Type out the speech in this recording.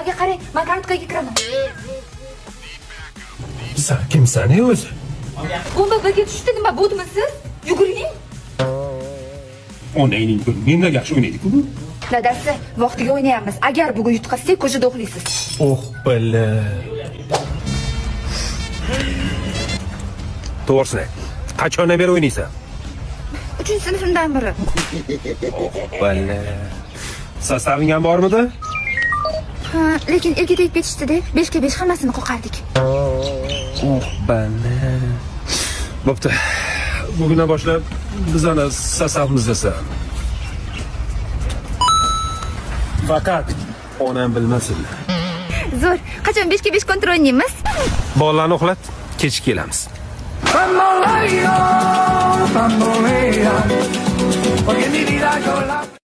Menga qarang, men kartochkaga kiraman. Sen kimsan o'zi? Bomba birga tushdi, nima bo'ldimi siz? Yuguring. Onangning bir menga yaxshi o'ynaydi-ku bu. Dadasi, vaqtiga o'ynayapmiz. Agar bugun yutqazsak, ko'chada uxlaysiz. Oh, bala. To'g'risini ayt. Qachondan beri o'ynaysan? 3-sinfimdan biri. Bala. Sastaving ham bormidi? Ha, lekin elga tegib ketishdi-da. 5 ga 5 hammasini qo'qardik. Oh, bala. Bo'pti. Bugundan boshlab biz ana sastavimiz esa. Faqat onam bilmasin. Zo'r. Qachon 5 ga 5 kontrol o'ynaymiz? Bolalarni uxlat, kech kelamiz. Bamboleo, bamboleo, porque mi vida yo la